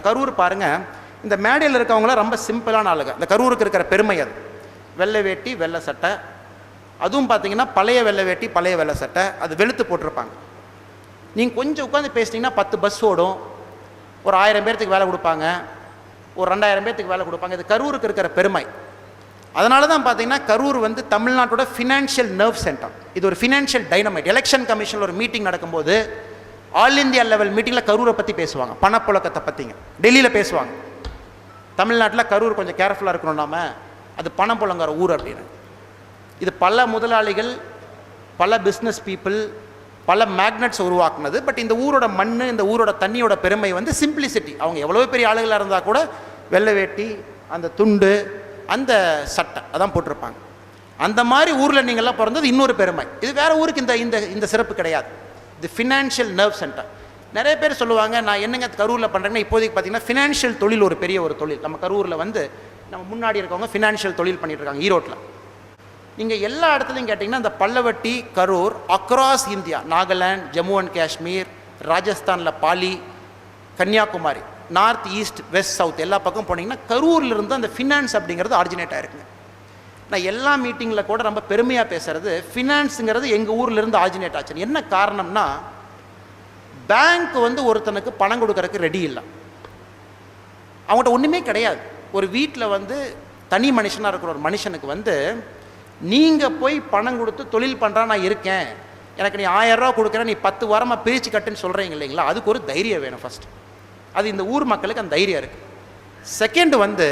கரூர் பாருங்கள், இந்த மேடையில் இருக்கவங்களாம் ரொம்ப சிம்பிளான ஆளுங்க. இந்த கரூருக்கு இருக்கிற பெருமை அது. வெள்ளை வேட்டி வெள்ளை சட்டை, அதுவும் பார்த்தீங்கன்னா பழைய வெள்ளை வேட்டி பழைய வெள்ளை சட்டை, அது வெளுத்து போட்டிருப்பாங்க. நீங்கள் கொஞ்சம் உட்காந்து பேசிட்டிங்கன்னா 10 பஸ் ஓடும், ஒரு 1000 பேர்த்துக்கு வேலை கொடுப்பாங்க, ஒரு 2000 பேர்த்துக்கு வேலை கொடுப்பாங்க. இது கரூருக்கு இருக்கிற பெருமை. அதனால தான் பார்த்தீங்கன்னா கரூர் வந்து தமிழ்நாட்டோட ஃபினான்ஷியல் நர்வ் சென்டர். இது ஒரு ஃபினான்ஷியல் டைனமைட். எலெக்ஷன் கமிஷனில் ஒரு மீட்டிங் நடக்கும்போது ஆல் இந்தியா லெவல் மீட்டிங்கில் கரூரை பற்றி பேசுவாங்க, பணப்புழக்கத்தை பற்றிங்க. டெல்லியில் பேசுவாங்க, தமிழ்நாட்டில் கரூர் கொஞ்சம் கேர்ஃபுல்லாக இருக்கணும், நாம அது பணம் புழங்குற ஊர் அப்படின்னு. இது பல முதலாளிகள், பல பிஸ்னஸ் பீப்புள், பல மேக்னட்ஸ் உருவாக்குனது. பட் இந்த ஊரோட மண், இந்த ஊரோட தண்ணியோட பெருமை வந்து சிம்பிளிசிட்டி. அவங்க எவ்வளோ பெரிய ஆளுகளாக இருந்தால் கூட வெள்ளை வேட்டி, அந்த துண்டு, அந்த சட்டை அதான் போட்டிருப்பாங்க. அந்த மாதிரி ஊரில் நீங்கள்லாம் பிறந்தது இன்னொரு பெருமை. இது வேறு ஊருக்கு இந்த இந்த இந்த சிறப்பு கிடையாது. இது ஃபினான்ஷியல் நர்வ் சென்டர். நிறைய பேர் சொல்லுவாங்க, நான் என்னங்க கரூரில் பண்ணுறேன்னா, இப்போதைக்கு பார்த்தீங்கன்னா ஃபினான்ஷியல் தொழில் ஒரு பெரிய ஒரு தொழில். நம்ம கரூரில் வந்து நம்ம முன்னாடி இருக்கவங்க ஃபினான்ஷியல் தொழில் பண்ணிட்டு இருக்காங்க ஈரோட்டில். நீங்கள் எல்லா இடத்துலையும் கேட்டிங்கன்னா இந்த பல்லவட்டி, Karur, across India, Nagaland, Jammu and Kashmir, ராஜஸ்தானில் Pali, Kanyakumari, north east west south எல்லா பக்கம் போனீங்கன்னா கரூர்லேருந்து அந்த ஃபினான்ஸ் அப்படிங்கிறது ஆரிஜினேட் ஆகிருக்குங்க. நான் எல்லா மீட்டிங்கில் கூட ரொம்ப பெருமையாக பேசுகிறது, ஃபினான்ஸுங்கிறது எங்கள் ஊர்லேருந்து ஆரிஜினேட் ஆச்சு. என்ன காரணம்னா, பேங்க் வந்து ஒருத்தனுக்கு பணம் கொடுக்கறதுக்கு ரெடி இல்லை, அவங்கள்ட்ட ஒன்றுமே கிடையாது. ஒரு வீட்டில் வந்து தனி மனுஷனாக இருக்கிற ஒரு மனுஷனுக்கு வந்து நீங்கள் போய் பணம் கொடுத்து தொழில் பண்ணுறா, நான் இருக்கேன், எனக்கு நீ 1000 ரூபா கொடுக்குறேன், நீ 10 வாரமாக பிரித்து கட்டுன்னு சொல்கிறீங்க இல்லைங்களா, அதுக்கு ஒரு தைரியம் வேணும் ஃபஸ்ட்டு. அது இந்த ஊர் மக்களுக்கு அந்த தைரியம் இருக்குது. செகண்ட் வந்து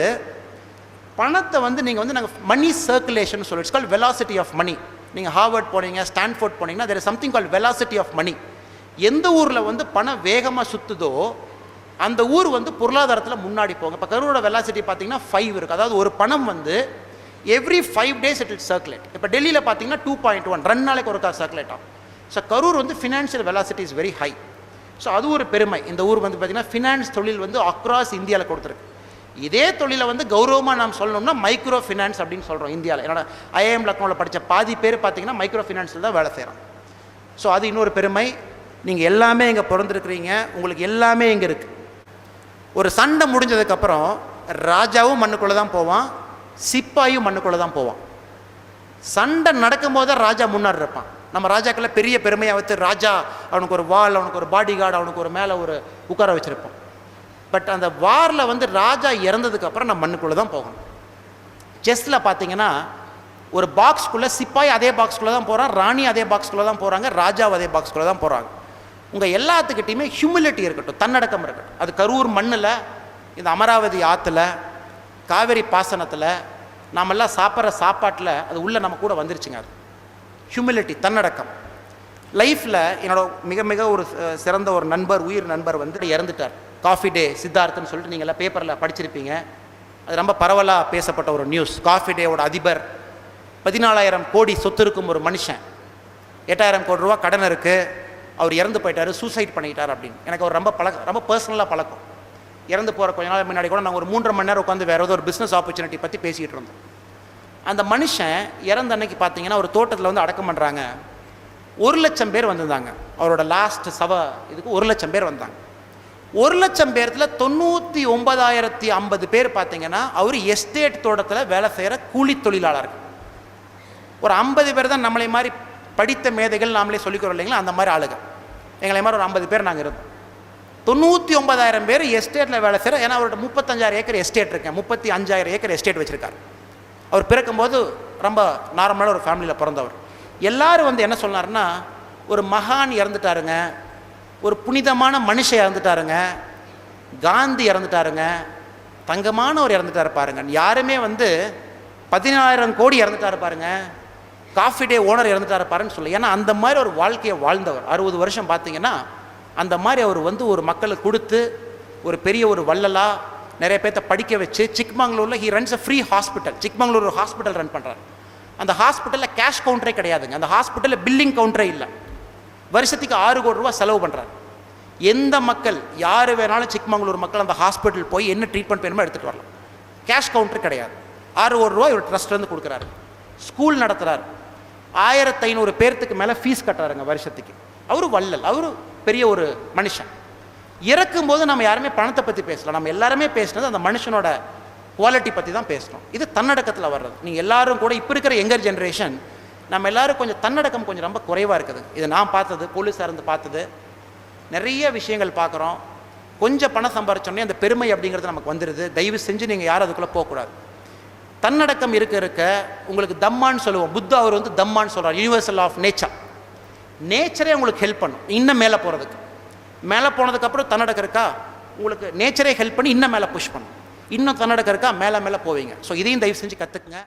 பணத்தை வந்து நீங்கள் வந்து நாங்கள் மணி சர்க்குலேஷன் சொல்லுவோம். It's called velocity of money. நீங்கள் ஹார்வர்ட் போனீங்க, ஸ்டான்ஃபோர்ட் போனீங்கன்னா there is something called velocity of money. எந்த ஊரில் வந்து பணம் வேகமாக சுற்றுதோ அந்த ஊர் வந்து பொருளாதாரத்தில் முன்னாடி போங்க. இப்போ கரூரோட வெலாசிட்டி பார்த்தீங்கன்னா 5 இருக்குது. அதாவது ஒரு பணம் வந்து every 5 days it will circulate. இப்போ டெல்லியில் பார்த்தீங்கன்னா 2.1 2 நாளைக்கு ஒருக்கா சர்க்குலேட் ஆகும். ஸோ கரூர் வந்து financial velocity is very high. So அது ஒரு பெருமை. இந்த ஊர் வந்து பார்த்திங்கன்னா ஃபினான்ஸ் தொழில் வந்து அக்ராஸ் இந்தியாவில் கொடுத்துருக்கு. இதே தொழிலை வந்து கௌரவமாக நாம் சொல்லணும்னா மைக்ரோ ஃபினான்ஸ் அப்படின்னு சொல்கிறோம் இந்தியாவில். என்னோட ஐஏஎம் லக்னோவில் படித்த பாதி பேர் பார்த்திங்கன்னா மைக்ரோ ஃபினான்ஸில் தான் வேலை செய்கிறாங்க. ஸோ அது இன்னொரு பெருமை. நீங்கள் எல்லாமே இங்கே பிறந்திருக்கிறீங்க, உங்களுக்கு எல்லாமே இங்கே இருக்குது. ஒரு சண்டை முடிஞ்சதுக்கப்புறம் ராஜாவும் மண்ணுக்குள்ளே தான் போவான், சிப்பாயும் மண்ணுக்குள்ளே தான் போவான். சண்டை நடக்கும்போது தான் ராஜா முன்னாடி இருப்பான். நம்ம ராஜாக்களை பெரிய பெருமையாக வச்சு ராஜா அவனுக்கு ஒரு வால், அவனுக்கு ஒரு பாடி கார்டு, அவனுக்கு ஒரு மேலே ஒரு உட்கார வச்சுருப்போம். பட் அந்த வாரில் வந்து ராஜா இறந்ததுக்கப்புறம் நம்ம மண்ணுக்குள்ளே தான் போகணும். செஸ்ஸில் பார்த்தீங்கன்னா ஒரு பாக்ஸ்குள்ளே சிப்பாய் அதே பாக்ஸ்குள்ளே தான் போகிறான், ராணி அதே பாக்ஸ்குள்ளே தான் போகிறாங்க, ராஜா அதே பாக்ஸ்குள்ளே தான் போகிறாங்க. உங்கள் எல்லாத்துக்கிட்டையுமே ஹியூமிலிட்டி இருக்கட்டும், தன்னடக்கம் இருக்கட்டும். அது கரூர் மண்ணில், இந்த அமராவதி ஆற்றுல, காவேரி பாசனத்தில், நாமெல்லாம் சாப்பிட்ற சாப்பாட்டில் அது உள்ளே நம்ம கூட வந்துருச்சுங்க. அது ஹியூமிலிட்டி, தன்னடக்கம். லைஃப்பில் என்னோட மிக மிக ஒரு சிறந்த ஒரு நண்பர், உயிர் நண்பர் வந்து இறந்துட்டார். காஃபி டே சித்தார்த்துன்னு சொல்லிட்டு நீங்கள் எல்லாம் பேப்பரில் படிச்சிருப்பீங்க. அது ரொம்ப பரவலாக பேசப்பட்ட ஒரு நியூஸ். காஃபி டேவோட அதிபர், 14,000 கோடி சொத்து இருக்கும் ஒரு மனுஷன், 8,000 கோடி ரூபா கடன் இருக்குது, அவர் இறந்து போயிட்டார், சூசைட் பண்ணிக்கிட்டார் அப்படின்னு. எனக்கு அவர் ரொம்ப பர்சனலாக பழக்கம். இறந்து போகிற கொஞ்ச நாள் முன்னாடி கூட நாங்கள் ஒரு 3.5 மணி நேரம் உட்காந்து வேறு ஏதோ ஒரு பிஸ்னஸ் ஆப்பர்ச்சுனிட்டி பற்றி பேசிக்கிட்டு இருந்தோம். அந்த மனுஷன் இறந்த அன்னைக்கு பார்த்தீங்கன்னா ஒரு தோட்டத்தில் வந்து அடக்கம் பண்ணுறாங்க. 1,00,000 பேர் வந்திருந்தாங்க. அவரோட லாஸ்ட் இதுக்கு 1,00,000 பேர் வந்தாங்க. 1,00,000 பேர்த்தில் 99,050 பேர் பார்த்தீங்கன்னா அவர் எஸ்டேட் தோட்டத்தில் வேலை செய்கிற கூலி தொழிலாளர்கள். ஒரு 50 பேர் தான் நம்மளை மாதிரி படித்த மேதைகள், நாமளே சொல்லிக்கிறோம் இல்லைங்களா, அந்த மாதிரி ஆளுங்க. எங்களை மாதிரி ஒரு 50 பேர் நாங்கள் இருந்தோம். 99,000 பேர் எஸ்டேட்டில் வேலை செய்கிற. ஏன்னா அவரோட 35,000 ஏக்கர் எஸ்டேட் இருக்கேன், 35,000 ஏக்கர் எஸ்டேட் வச்சுருக்காரு. அவர் பிறக்கும்போது ரொம்ப நார்மலான ஒரு ஃபேமிலியில் பிறந்தவர். எல்லோரும் வந்து என்ன சொன்னார்னா, ஒரு மகான் இறந்துட்டாருங்க, ஒரு புனிதமான மனுஷன் இறந்துட்டாருங்க, காந்தி இறந்துட்டாருங்க, தங்கமானவர் இறந்துட்டாரு பாருங்க. யாருமே வந்து 14,000 கோடி இறந்துட்டாரு பாருங்க, காஃபி டே ஓனர் இறந்துட்டாரு பாருன்னு சொல்லி. ஏன்னா அந்த மாதிரி ஒரு வாழ்க்கையை வாழ்ந்தவர். 60 வருஷம் பார்த்தீங்கன்னா அந்த மாதிரி அவர் வந்து ஒரு மக்களுக்கு கொடுத்து ஒரு பெரிய ஒரு வள்ளலா நிறைய பேர்த்த படிக்க வச்சு, சிக்மங்களூரில் he runs a free hospital. Chikmagalur ஒரு ஹாஸ்பிட்டல் ரன் பண்ணுறாரு. அந்த ஹாஸ்பிட்டலில் கேஷ் கவுண்டரே கிடையாதுங்க. அந்த ஹாஸ்பிட்டலில் பில்லிங் கவுண்டரே இல்லை. வருஷத்துக்கு 6 கோடி ரூபா செலவு பண்ணுறாரு. எந்த மக்கள் யார் வேணாலும் சிக்மங்களூர் மக்கள் அந்த ஹாஸ்பிட்டல் போய் என்ன ட்ரீட்மெண்ட் வேணுமோ எடுத்துகிட்டு வரலாம். கேஷ் கவுண்டர் கிடையாது. 6 கோடி ரூபா இவர் ட்ரஸ்ட்லேருந்து கொடுக்குறாரு. ஸ்கூல் நடத்துகிறார். 1500 பேர்த்துக்கு மேலே ஃபீஸ் கட்டுறாருங்க வருஷத்துக்கு. அவர் வள்ளல், அவர் பெரிய ஒரு மனுஷன். இறக்கும்போது நம்ம யாருமே பணத்தை பற்றி பேசலாம், நம்ம எல்லாருமே பேசினது அந்த மனுஷனோட குவாலிட்டி பற்றி தான் பேசணும். இது தன்னடக்கத்தில் வர்றது. நீங்கள் எல்லாரும் கூட இப்போ இருக்கிற யங்கர் ஜென்ரேஷன் நம்ம எல்லோரும் கொஞ்சம் தன்னடக்கம் கொஞ்சம் ரொம்ப குறைவாக இருக்குது. இது நான் பார்த்தது, போலீஸாக இருந்து பார்த்தது, நிறைய விஷயங்கள் பார்க்குறோம். கொஞ்சம் பணம் சம்பாரிச்சோடனே அந்த பெருமை அப்படிங்கிறது நமக்கு வந்துடுது. தயவு செஞ்சு நீங்கள் யாரும் அதுக்குள்ளே போகக்கூடாது. தன்னடக்கம் இருக்க உங்களுக்கு தம்மான்னு சொல்லுவோம். புத்தா அவர் வந்து தம்மான்னு சொல்கிறார், யூனிவர்சல் ஆஃப் நேச்சர். நேச்சரே உங்களுக்கு ஹெல்ப் பண்ணும் இன்னும் மேலே போகிறதுக்கு. மேலே போனதுக்கப்புறம் தன்னடக்கம் இருக்கா, உங்களுக்கு நேச்சரே ஹெல்ப் பண்ணி இன்னும் மேலே புஷ் பண்ணும். இன்னும் தன்னடக்கம் இருக்கா, மேலே மேலே போவீங்க. ஸோ இதையும் தயவு செஞ்சு கற்றுக்குங்க.